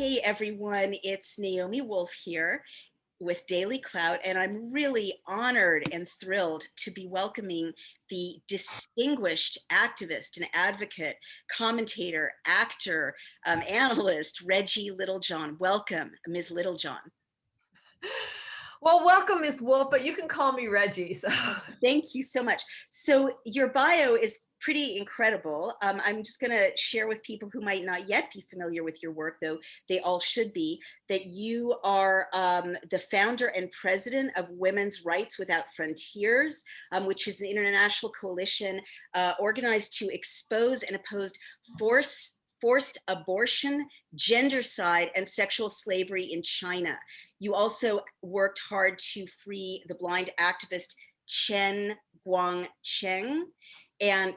Hey everyone, it's Naomi Wolf here with Daily Clout, and I'm really honored and thrilled to be welcoming the distinguished activist and advocate, commentator, actor, analyst, Reggie Littlejohn. Welcome, Ms. Littlejohn. Well, welcome, Miss Wolf, but you can call me Reggie. So, Thank you so much. So your bio is pretty incredible. I'm just going to share with people who might not yet be familiar with your work, though they all should be, that you are the founder and president of Women's Rights Without Frontiers, which is an international coalition organized to expose and oppose forced abortion, gendercide, and sexual slavery in China. You also worked hard to free the blind activist Chen Guangcheng and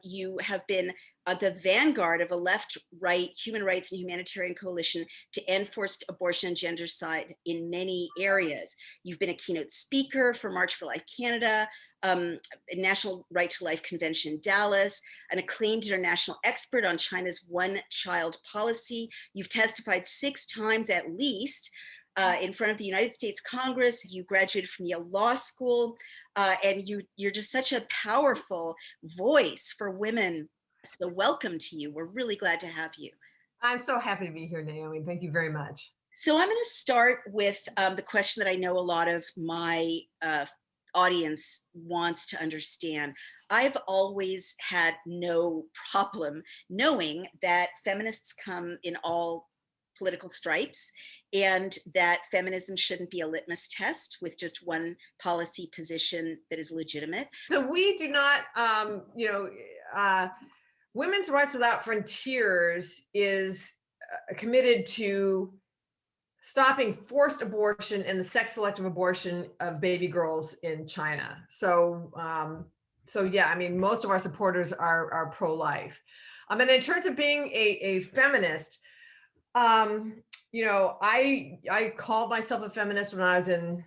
you have been the vanguard of a left-right human rights and humanitarian coalition to end forced abortion and gendercide in many areas. You've been a keynote speaker for March for Life Canada, a National Right to Life Convention in Dallas, an acclaimed international expert on China's one-child policy. You've testified 6 times at least in front of the United States Congress. You graduated from Yale Law School, and you're just such a powerful voice for women. So welcome to you. We're really glad to have you. I'm so happy to be here, Naomi. Thank you very much. So I'm going to start with the question that I know a lot of my audience wants to understand. I've always had no problem knowing that feminists come in all political stripes, and that feminism shouldn't be a litmus test with just one policy position that is legitimate. So we do not, Women's Rights Without Frontiers is committed to stopping forced abortion and the sex selective abortion of baby girls in China. So yeah, I mean, most of our supporters are pro-life. And in terms of being a feminist, I called myself a feminist when I was in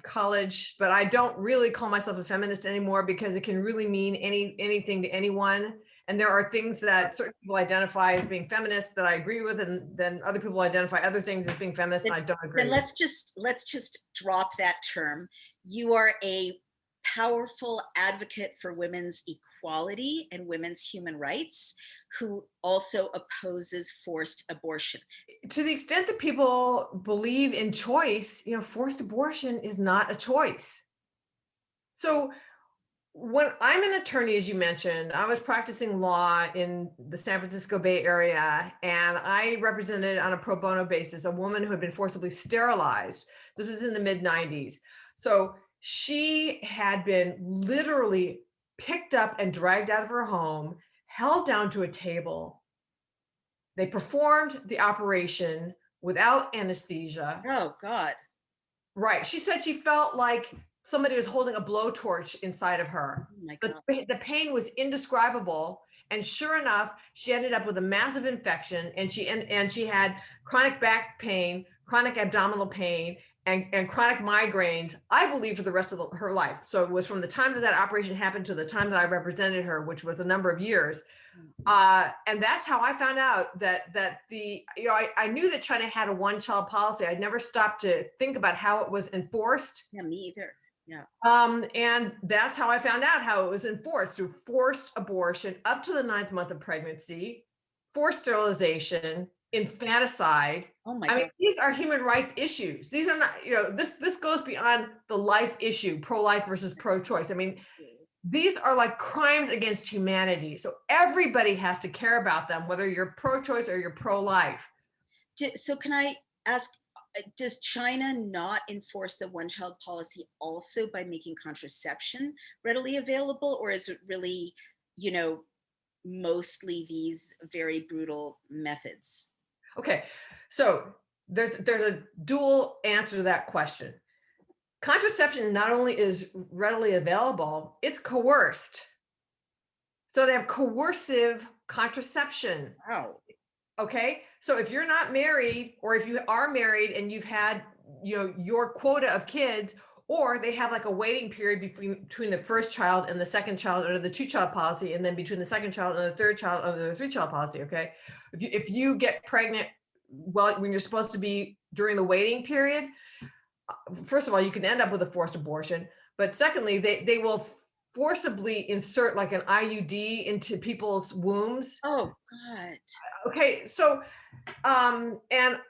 college, but I don't really call myself a feminist anymore because it can really mean anything to anyone. And there are things that certain people identify as being feminists that I agree with, and then other people identify other things as being feminists and I don't agree. Then let's just drop that term. You are a powerful advocate for women's equality and women's human rights, who also opposes forced abortion. To the extent that people believe in choice, forced abortion is not a choice. So when I'm an attorney, as you mentioned, I was practicing law in the San Francisco Bay Area, and I represented on a pro bono basis a woman who had been forcibly sterilized. This was in the mid-90s. So she had been literally picked up and dragged out of her home, held down to a table. They performed the operation without anesthesia. Oh, God. Right. She said she felt like somebody was holding a blowtorch inside of her. Oh, my God. The pain was indescribable. And sure enough, she ended up with a massive infection, and she had chronic back pain, chronic abdominal pain, and chronic migraines, I believe, for the rest of her life. So it was from the time that operation happened to the time that I represented her, which was a number of years. And that's how I found out that I knew that China had a one-child policy. I'd never stopped to think about how it was enforced. Yeah, me either. Yeah. And that's how I found out how it was enforced, through forced abortion up to the 9th month of pregnancy, forced sterilization, infanticide. Oh my I mean, God. these are human rights issues. These are not, this goes beyond the life issue, pro-life versus pro-choice. I mean, these are like crimes against humanity. So everybody has to care about them, whether you're pro-choice or you're pro-life. So can I ask, does China not enforce the one-child policy also by making contraception readily available, or is it really, mostly these very brutal methods? Okay, so there's a dual answer to that question. Contraception not only is readily available, it's coerced. So they have coercive contraception. Wow. Okay, so if you're not married, or if you are married and you've had your quota of kids, or they have like a waiting period between the first child and the second child under the two-child policy, and then between the second child and the third child under the three-child policy. Okay, if you get pregnant, well, when you're supposed to be during the waiting period, first of all, you can end up with a forced abortion. But secondly, they will forcibly insert like an IUD into people's wombs. Oh God. Okay, so and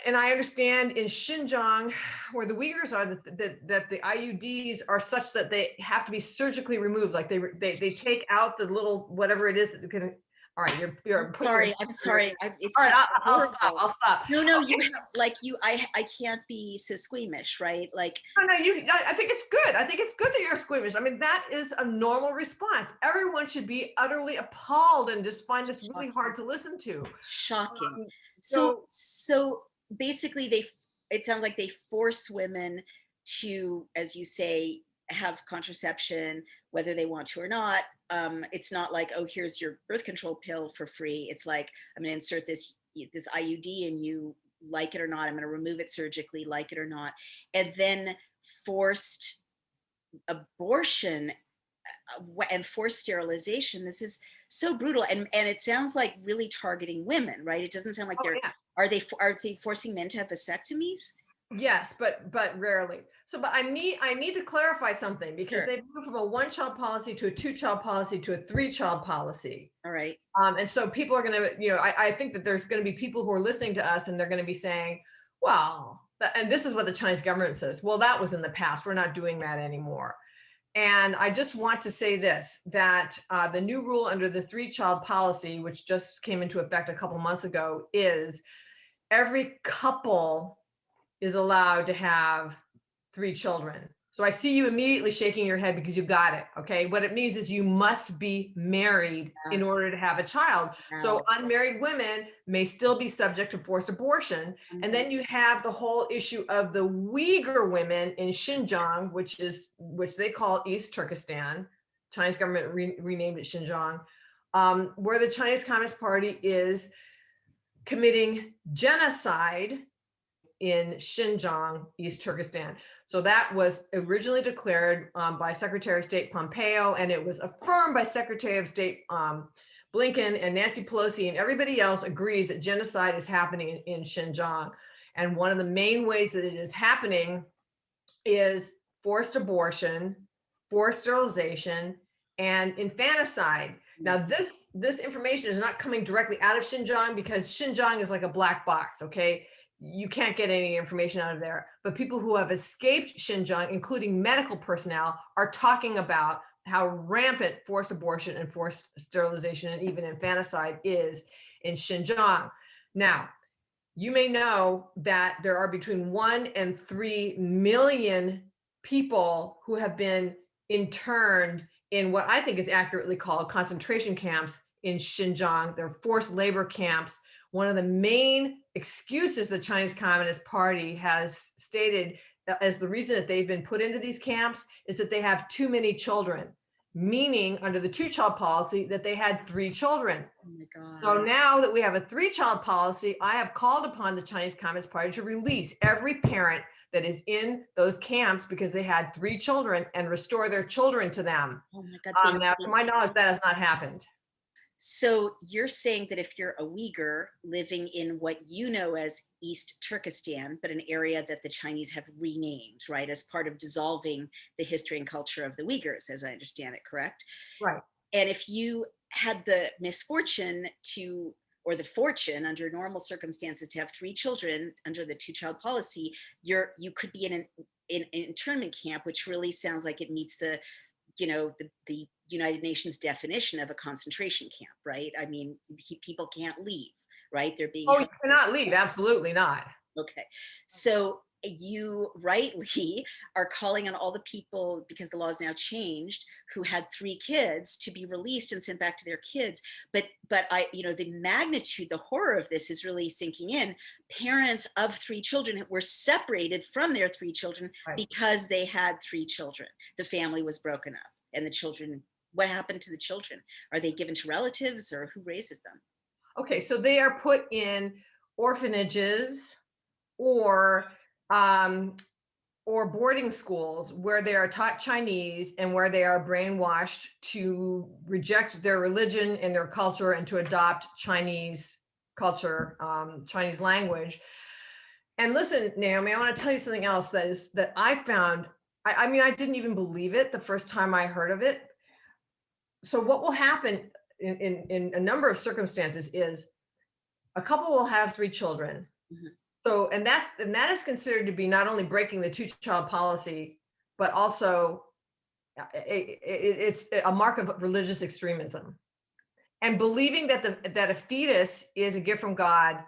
I understand in Xinjiang, where the Uyghurs are, that the IUDs are such that they have to be surgically removed. Like they take out the little whatever it is that can. All right, you're putting your. Sorry, I'm sorry. It's All right, just I'll stop. horrible. I'll stop. No, no, Okay. you have like I can't be so squeamish, right? Like, No, no, I think it's good. I think it's good that you're squeamish. I mean, that is a normal response. Everyone should be utterly appalled and just find this really hard to listen to. shocking. Um, So so so basically it sounds like they force women to, as you say, have contraception whether they want to or not. It's not like, oh, here's your birth control pill for free. It's like, I'm going to insert this IUD and you like it or not. I'm going to remove it surgically, like it or not. And then forced abortion and forced sterilization. This is so brutal, and it sounds like really targeting women, right? It doesn't sound like oh they're yeah. are they forcing men to have vasectomies? Yes, but rarely. So, but I need to clarify something because Sure. they've moved from a one-child policy to a two-child policy to a three-child policy. All right. And so people are going to, I think that there's going to be people who are listening to us and they're going to be saying, well, and this is what the Chinese government says. Well, that was in the past. We're not doing that anymore. And I just want to say this, that the new rule under the three-child policy, which just came into effect a couple months ago, is every couple is allowed to have 3 children. So I see you immediately shaking your head because you got it. Okay. What it means is you must be married in order to have a child. So Wow. unmarried women may still be subject to forced abortion. And then you have the whole issue of the Uyghur women in Xinjiang, which they call East Turkestan. Chinese government renamed it Xinjiang, where the Chinese Communist Party is committing genocide in Xinjiang, East Turkestan. So that was originally declared by Secretary of State Pompeo, and it was affirmed by Secretary of State Blinken, and Nancy Pelosi and everybody else agrees that genocide is happening in Xinjiang. And one of the main ways that it is happening is forced abortion, forced sterilization, and infanticide. Now, this information is not coming directly out of Xinjiang because Xinjiang is like a black box, okay? You can't get any information out of there. But people who have escaped Xinjiang, including medical personnel, are talking about how rampant forced abortion and forced sterilization and even infanticide is in Xinjiang. Now, you may know that there are between 1 and 3 million people who have been interned in what I think is accurately called concentration camps in Xinjiang. They're forced labor camps. One of the main excuses the Chinese Communist Party has stated as the reason that they've been put into these camps is that they have too many children, meaning under the two-child policy that they had 3 children. Oh my God. So now that we have a 3-child policy, I have called upon the Chinese Communist Party to release every parent that is in those camps because they had 3 children and restore their children to them. Oh my God. Now, to my knowledge, that has not happened. So you're saying that if you're a Uyghur living in what you know as East Turkestan, but an area that the Chinese have renamed, right, as part of dissolving the history and culture of the Uyghurs, as I understand it, correct? Right. And if you had the misfortune to, or the fortune under normal circumstances to have 3 children under the two-child policy, you could be in an internment camp, which really sounds like it meets the United Nations definition of a concentration camp, right? I mean, people can't leave, right? They're being Oh, held. you cannot leave. Absolutely not. Okay. So you rightly are calling on all the people, because the law is now changed, who had 3 kids to be released and sent back to their kids. But the magnitude, the horror of this is really sinking in. Parents of 3 children were separated from their 3 children Right. because they had 3 children. The family was broken up, and the children, what happened to the children? Are they given to relatives, or who raises them? Okay, so they are put in orphanages or um, or boarding schools where they are taught Chinese and where they are brainwashed to reject their religion and their culture and to adopt Chinese culture, Chinese language. And listen, Naomi, I want to tell you something else that I found. I mean, I didn't even believe it the first time I heard of it. So what will happen in a number of circumstances is a couple will have 3 children. Mhm. So, and that is considered to be not only breaking the 2-child policy, but also it's a mark of religious extremism. And believing that a fetus is a gift from God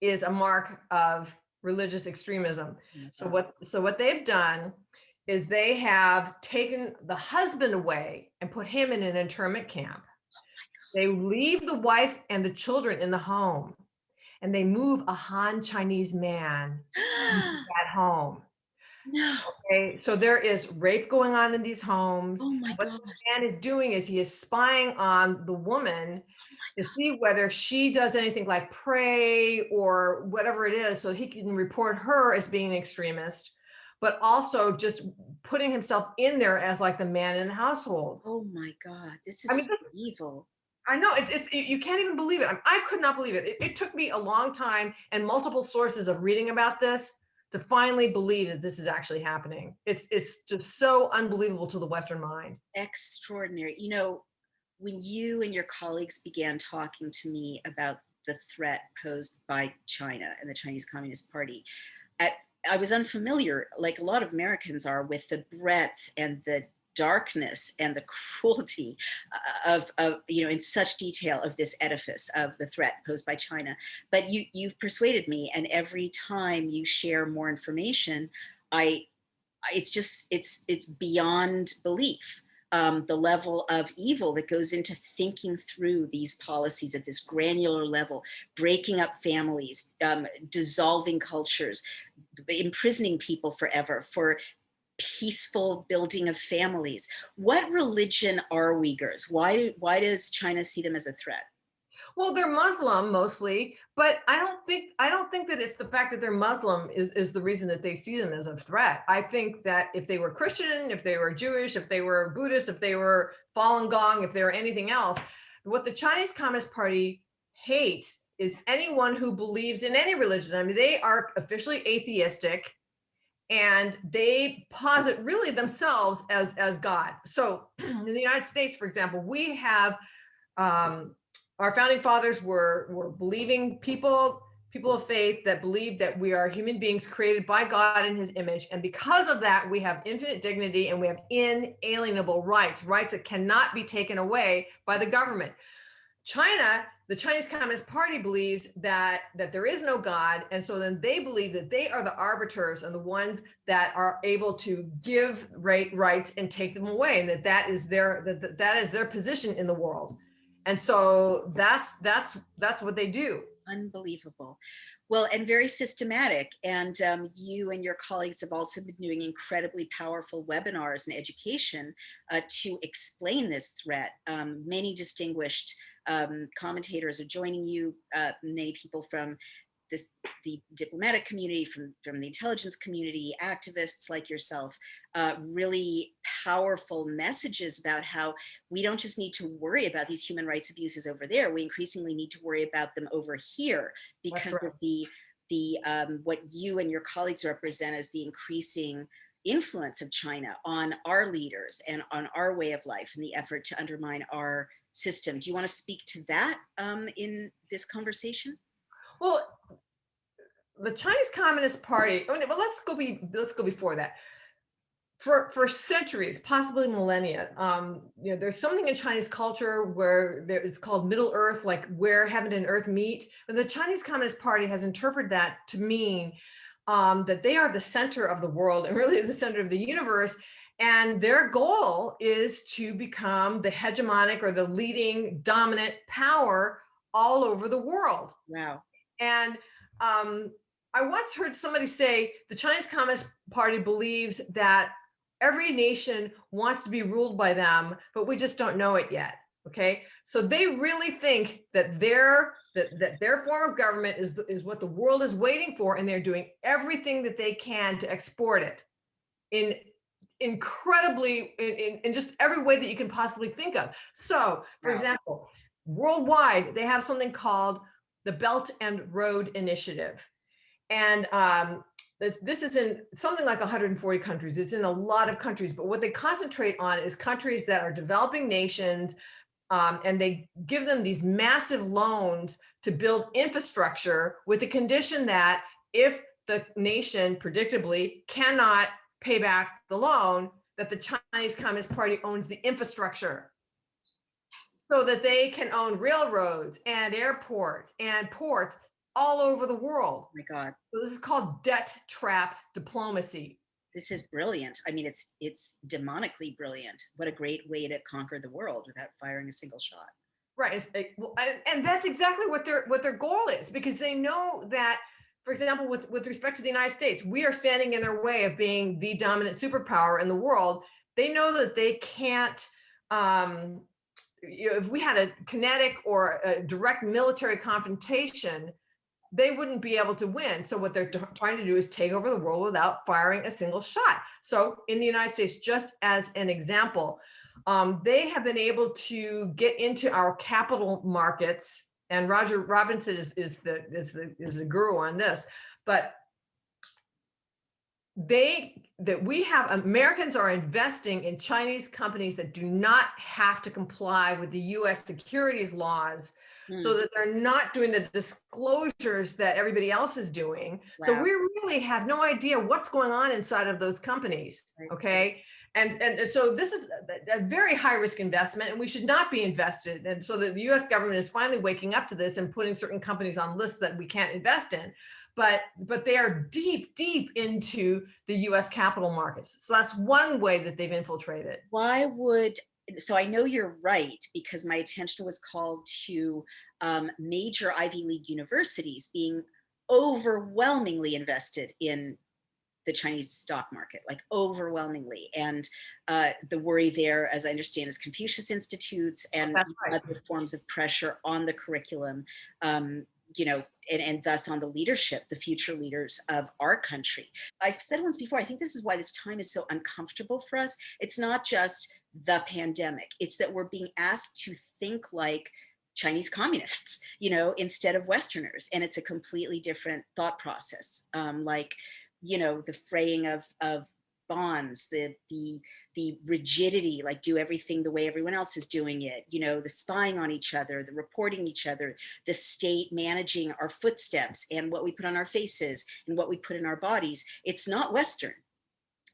is a mark of religious extremism. Oh my So God. what they've done is they have taken the husband away and put him in an internment camp. They leave the wife and the children in the home, and they move a Han Chinese man into that home. No. Okay, so there is rape going on in these homes. Oh my And what God. this man is doing is he is spying on the woman to see whether she does anything like pray or whatever it is, so he can report her as being an extremist, but also just putting himself in there as like the man in the household. Oh my God. This I mean, is so evil. I know you can't even believe it. I could not believe it. It took me a long time and multiple sources of reading about this to finally believe that this is actually happening. It's just so unbelievable to the Western mind. Extraordinary. When you and your colleagues began talking to me about the threat posed by China and the Chinese Communist Party, at, I was unfamiliar, like a lot of Americans are, with the breadth and the darkness and the cruelty in such detail of this edifice of the threat posed by China. But you've persuaded me, and every time you share more information, I it's just it's beyond belief, the level of evil that goes into thinking through these policies at this granular level, breaking up families, dissolving cultures, imprisoning people forever for peaceful building of families. What religion are Uyghurs? Why does China see them as a threat? Well, they're Muslim mostly, but I don't think that it's the fact that they're Muslim is the reason that they see them as a threat. I think that if they were Christian, if they were Jewish, if they were Buddhist, if they were Falun Gong, if they were anything else, what the Chinese Communist Party hates is anyone who believes in any religion. I mean, they are officially atheistic and they posit really themselves as God. So in the United States, for example, we have um, our founding fathers were believing people of faith that believe that we are human beings created by God in his image. And because of that, we have infinite dignity and we have inalienable rights that cannot be taken away by the government. The Chinese Communist Party believes that there is no God, and so then they believe that they are the arbiters and the ones that are able to give rights and take them away, and that is their position in the world. And so that's what they do. Unbelievable. Well, and very systematic. And you and your colleagues have also been doing incredibly powerful webinars and education to explain this threat. Many distinguished commentators are joining you, many people from the diplomatic community, from the intelligence community, activists like yourself, really powerful messages about how we don't just need to worry about these human rights abuses over there. We increasingly need to worry about them over here That's because right. of the what you and your colleagues represent as the increasing influence of China on our leaders and on our way of life in the effort to undermine our system. Do you want to speak to that in this conversation? Well, the Chinese Communist Party. Oh, no, but let's go before that. For centuries, possibly millennia, there's something in Chinese culture where it's called Middle Earth, like where heaven and earth meet. And the Chinese Communist Party has interpreted that to mean that they are the center of the world and really the center of the universe. And their goal is to become the hegemonic or the leading dominant power all over the world. Wow. And I once heard somebody say the Chinese Communist Party believes that every nation wants to be ruled by them, but we just don't know it yet. Okay, so they really think that their form of government is what the world is waiting for, and they're doing everything that they can to export it. in incredibly in just every way that you can possibly think of. So, for Wow. example, worldwide, they have something called the Belt and Road Initiative. And this is in something like 140 countries. It's in a lot of countries, but what they concentrate on is countries that are developing nations, and they give them these massive loans to build infrastructure with the condition that if the nation predictably cannot pay back the loan, that the Chinese Communist Party owns the infrastructure so that they can own railroads and airports and ports all over the world. Oh my God. So this is called debt trap diplomacy. This is brilliant. I mean, it's demonically brilliant. What a great way to conquer the world without firing a single shot. Right. And that's exactly what their goal is, because they know that, for example, with respect to the United States, we are standing in their way of being the dominant superpower in the world. They know that they can't, if we had a kinetic or a direct military confrontation, they wouldn't be able to win. So what they're trying to do is take over the world without firing a single shot. So in the United States, just as an example, they have been able to get into our capital markets, and Roger Robinson is the guru on this. But we have Americans are investing in Chinese companies that do not have to comply with the U.S. securities laws, so that they're not doing the disclosures that everybody else is doing. Wow. So we really have no idea what's going on inside of those companies. Right. Okay. And so this is a very high risk investment, and we should not be invested. And so the US government is finally waking up to this and putting certain companies on lists that we can't invest in. But they are deep into the US capital markets. So that's one way that they've infiltrated. Why would, so I know you're right, because my attention was called to major Ivy League universities being overwhelmingly invested in the Chinese stock market, like overwhelmingly. And the worry there, as I understand, is Confucius Institutes and Right. other forms of pressure on the curriculum, and thus on the leadership, the future leaders of our country. I've said once before, I think this is why this time is so uncomfortable for us. It's not just the pandemic, it's that we're being asked to think like Chinese communists, instead of Westerners. And it's a completely different thought process. The fraying of bonds, the rigidity, like do everything the way everyone else is doing it, the spying on each other, the reporting each other, the state managing our footsteps and what we put on our faces and what we put in our bodies. It's not Western.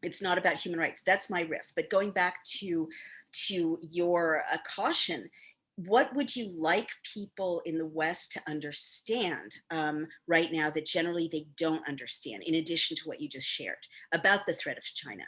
It's not about human rights. That's my riff. But going back to your caution, what would you like people in the West to understand right now that generally they don't understand, in addition to what you just shared about the threat of China?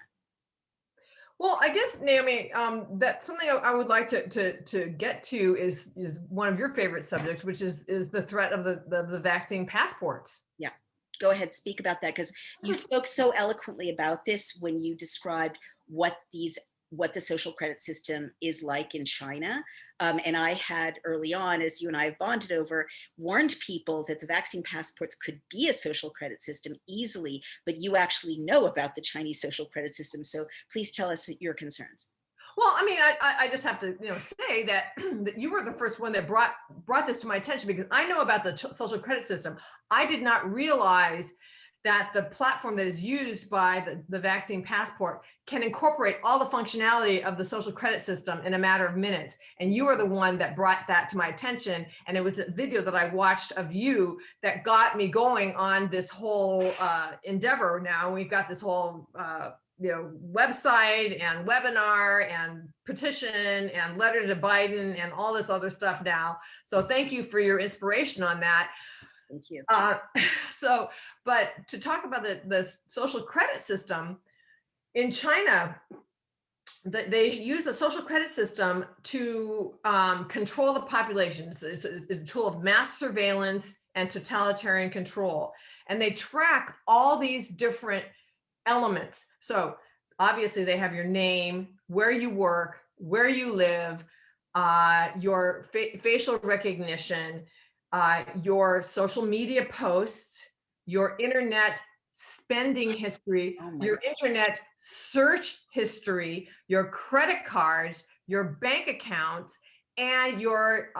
Well, I guess, Naomi, that's something I would like to get to is one of your favorite subjects, which is the threat of the vaccine passports. Yeah, go ahead, speak about that, because you spoke so eloquently about this when you described what the social credit system is like in China. And I had early on, as you and I have bonded over, warned people that the vaccine passports could be a social credit system easily, but you actually know about the Chinese social credit system. So please tell us your concerns. Well, I mean, I just have to say that, that you were the first one that brought this to my attention, because I know about the social credit system. I did not realize that the platform that is used by the vaccine passport can incorporate all the functionality of the social credit system in a matter of minutes. And you are the one that brought that to my attention. And it was a video that I watched of you that got me going on this whole endeavor. Now we've got this whole website and webinar and petition and letter to Biden and all this other stuff now. So thank you for your inspiration on that. Thank you. But to talk about the social credit system in China, they use the social credit system to control the population. It's a tool of mass surveillance and totalitarian control. And they track all these different elements. So obviously they have your name, where you work, where you live, your facial recognition, your social media posts, your internet spending history, Oh my your internet search history, your credit cards, your bank accounts, and your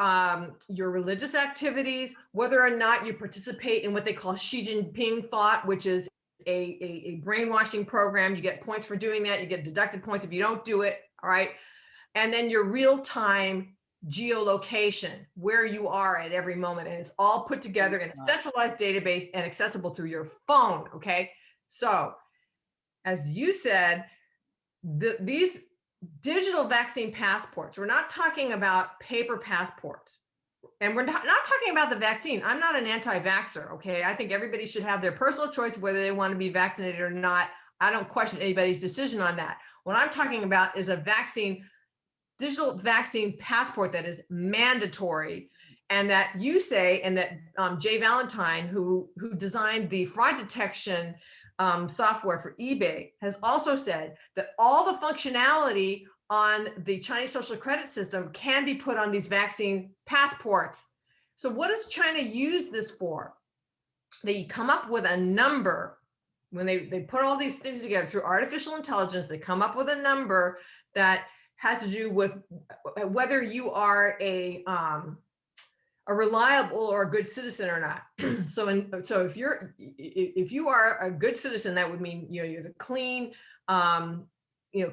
religious activities, whether or not you participate in what they call Xi Jinping thought, which is a brainwashing program. You get points for doing that. You get deducted points if you don't do it. All right. And then your real-time geolocation, where you are at every moment. And it's all put together in a centralized database and accessible through your phone. Okay. So as you said, these digital vaccine passports, we're not talking about paper passports. And we're not talking about the vaccine. I'm not an anti-vaxxer, okay? I think everybody should have their personal choice of whether they want to be vaccinated or not. I don't question anybody's decision on that. What I'm talking about is a digital vaccine passport that is mandatory, and that you say, and that Jay Valentine, who designed the fraud detection software for eBay, has also said that all the functionality on the Chinese social credit system can be put on these vaccine passports. So what does China use this for? They come up with a number. When they put all these things together through artificial intelligence, they come up with a number that has to do with whether you are a reliable or a good citizen or not. So if you are a good citizen, that would mean you have a clean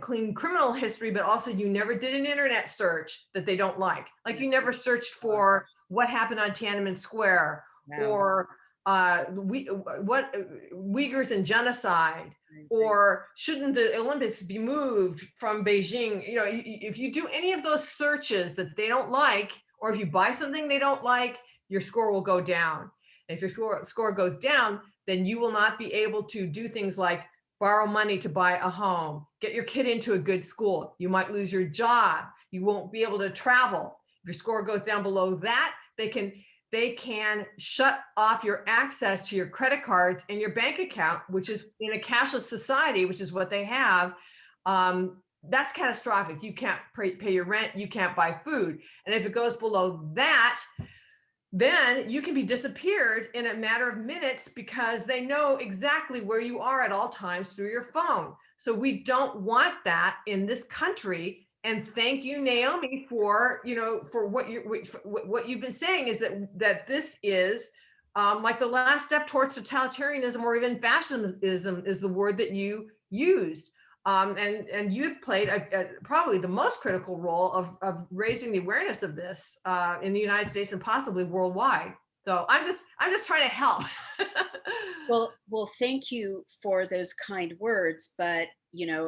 clean criminal history, but also you never did an internet search that they don't like you never searched for what happened on Tiananmen Square, or what Uyghurs and genocide, or shouldn't the Olympics be moved from Beijing? If you do any of those searches that they don't like, or if you buy something they don't like, your score will go down. And if your score goes down, then you will not be able to do things like borrow money to buy a home, get your kid into a good school. You might lose your job. You won't be able to travel. If your score goes down below that, they can shut off your access to your credit cards and your bank account, which is in a cashless society, which is what they have. That's catastrophic. You can't pay your rent. You can't buy food. And if it goes below that, then you can be disappeared in a matter of minutes, because they know exactly where you are at all times through your phone. So we don't want that in this country. And thank you, Naomi, for what you've been saying, is that this is like the last step towards totalitarianism, or even fascism is the word that you used. And you've played probably the most critical role of raising the awareness of this in the United States and possibly worldwide. So I'm just trying to help. Well, thank you for those kind words, but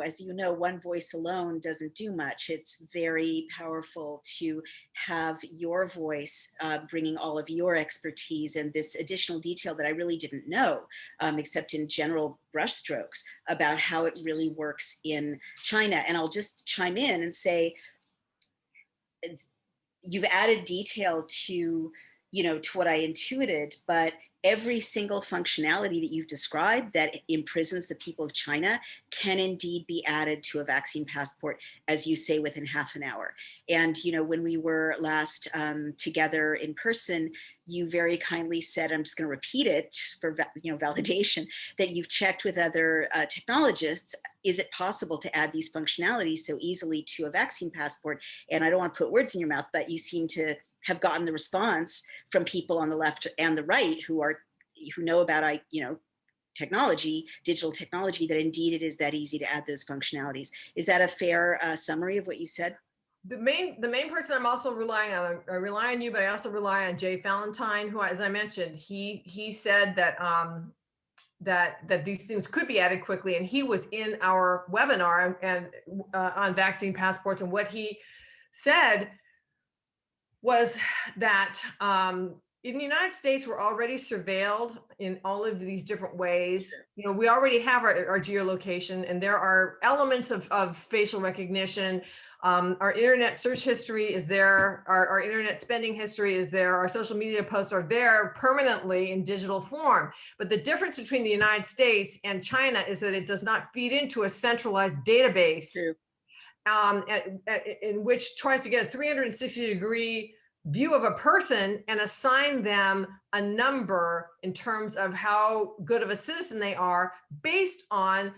as you know, one voice alone doesn't do much. It's very powerful to have your voice bringing all of your expertise and this additional detail that I really didn't know, except in general brushstrokes, about how it really works in China. And I'll just chime in and say, you've added detail to what I intuited, but every single functionality that you've described that imprisons the people of China can indeed be added to a vaccine passport, as you say, within half an hour. And, when we were last together in person, you very kindly said, I'm just going to repeat it for validation, that you've checked with other technologists. Is it possible to add these functionalities so easily to a vaccine passport? And I don't want to put words in your mouth, but you seem to have gotten the response from people on the left and the right who know about technology, digital technology, that indeed it is that easy to add those functionalities. Is that a fair summary of what you said? The main person I'm also relying on, I rely on you, but I also rely on Jay Valentine, who, as I mentioned, he said that that these things could be added quickly, and he was in our webinar and on vaccine passports, and what he said was that in the United States, we're already surveilled in all of these different ways. We already have our geolocation, and there are elements of facial recognition. Our internet search history is there. Our internet spending history is there. Our social media posts are there permanently in digital form. But the difference between the United States and China is that it does not feed into a centralized database. True. In which tries to get a 360-degree view of a person and assign them a number in terms of how good of a citizen they are based on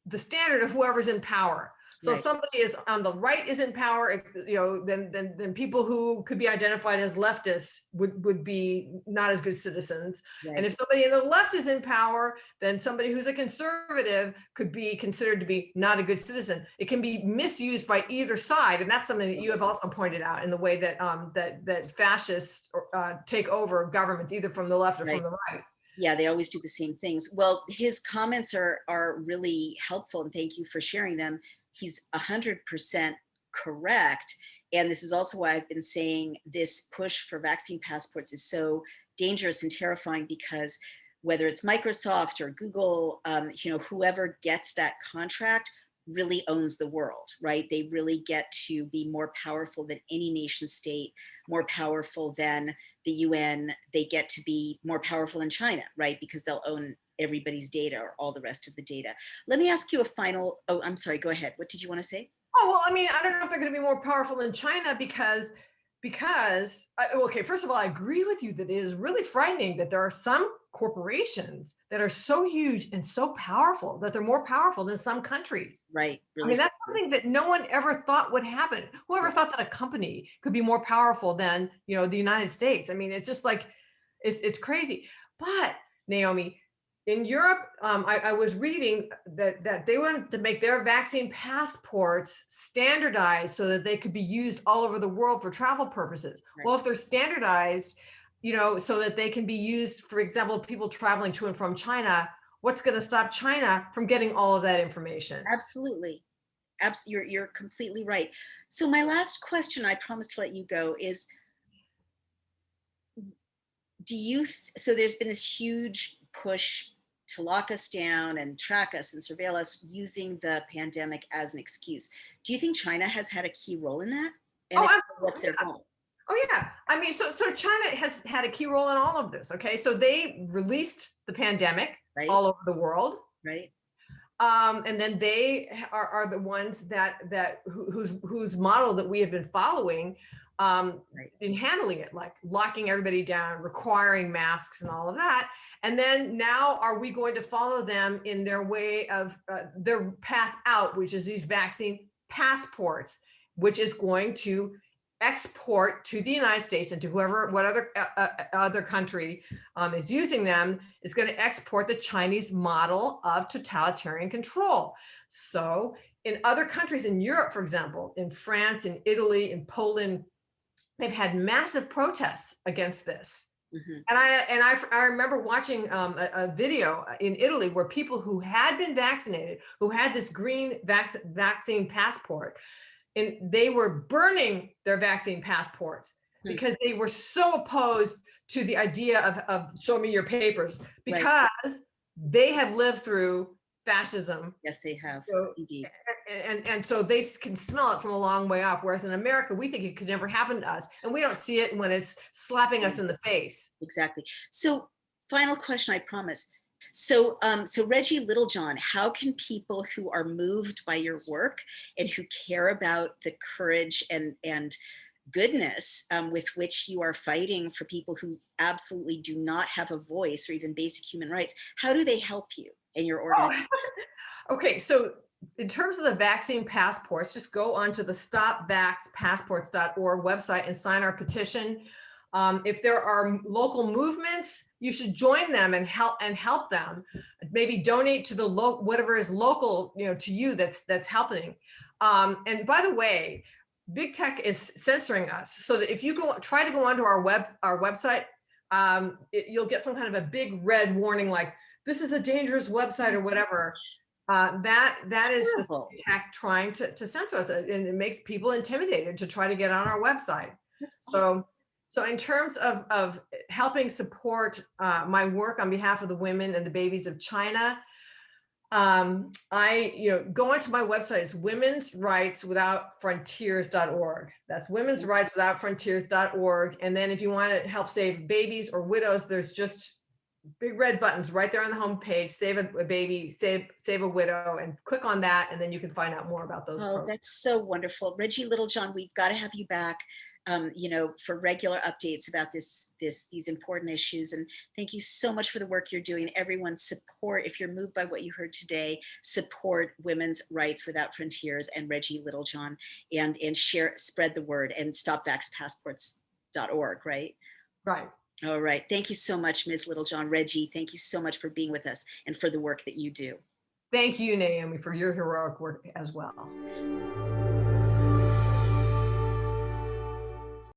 the standard of whoever's in power. So if Right. somebody is on the right is in power, then people who could be identified as leftists would be not as good citizens. And Right. if somebody in the left is in power, then somebody who's a conservative could be considered to be not a good citizen. It can be misused by either side, and that's something that you have also pointed out in the way that that fascists take over governments, either from the left or from Right. the right. Yeah, they always do the same things. Well, his comments are really helpful, and thank you for sharing them. He's 100% correct. And this is also why I've been saying this push for vaccine passports is so dangerous and terrifying, because whether it's Microsoft or Google, whoever gets that contract really owns the world, right? They really get to be more powerful than any nation state, more powerful than the UN. They get to be more powerful in China, right? Because they'll own everybody's data or all the rest of the data. Let me ask you a final, oh, I'm sorry, go ahead. What did you want to say? Oh, well, I mean, I don't know if they're going to be more powerful in China because okay, first of all, I agree with you that it is really frightening that there are some corporations that are so huge and so powerful that they're more powerful than some countries. Right, I really mean, that's scary. something that no one ever thought would happen. Whoever Right. thought that a company could be more powerful than, the United States? I mean, it's just like it's crazy. But Naomi, in Europe, I was reading that they wanted to make their vaccine passports standardized so that they could be used all over the world for travel purposes. Right. Well, if they're standardized, so that they can be used, for example, people traveling to and from China, what's going to stop China from getting all of that information? Absolutely. You're completely right. So my last question, I promise to let you go, is so there's been this huge push to lock us down and track us and surveil us using the pandemic as an excuse. Do you think China has had a key role in that? And Oh, if I'm, so, what's their goal? oh yeah. I mean, so China has had a key role in all of this. Okay, so they released the pandemic Right. all over the world, Right. and then they are the ones whose model that we have been following Right. in handling it, like locking everybody down, requiring masks, and all of that. And then now, are we going to follow them in their way of their path out, which is these vaccine passports, which is going to export to the United States and to what other country is using them, is going to export the Chinese model of totalitarian control. So in other countries in Europe, for example, in France, in Italy, in Poland, they've had massive protests against this. Hmm. And I remember watching a video in Italy where people who had been vaccinated, who had this green vaccine passport, and they were burning their vaccine passports Hmm. because they were so opposed to the idea of show me your papers, Right. because they have lived through fascism. Yes, they have. So, Indeed. and so they can smell it from a long way off. Whereas in America, we think it could never happen to us, and we don't see it when it's slapping us in the face. Exactly. So, final question, I promise. So Reggie Littlejohn, how can people who are moved by your work and who care about the courage and goodness with which you are fighting for people who absolutely do not have a voice or even basic human rights, how do they help you and your organization? Oh, okay. So in terms of the vaccine passports, just go onto the stopvaxpassports.org website and sign our petition. If there are local movements, you should join them and help them. Maybe donate to the whatever is local, to you that's helping. And by the way, big tech is censoring us, so that if you try to go onto our website, you'll get some kind of a big red warning like this is a dangerous website or whatever. That is just Terrible. tech trying to censor us, and it makes people intimidated to try to get on our website. That's awful. So in terms of helping support my work on behalf of the women and the babies of China, I go onto my website. It's womensrightswithoutfrontiers.org. That's womensrightswithoutfrontiers.org. And then if you want to help save babies or widows, there's just big red buttons right there on the homepage. Save a baby, save a widow, and click on that, and then you can find out more about those Oh, programs. that's so wonderful. Reggie Littlejohn, we've got to have you back. for regular updates about these important issues. And thank you so much for the work you're doing. Everyone, support, if you're moved by what you heard today, support Women's Rights Without Frontiers and Reggie Littlejohn, and spread the word, and stopvaxpassports.org, right? Right. All right. Thank you so much, Ms. Littlejohn. Reggie, thank you so much for being with us and for the work that you do. Thank you, Naomi, for your heroic work as well.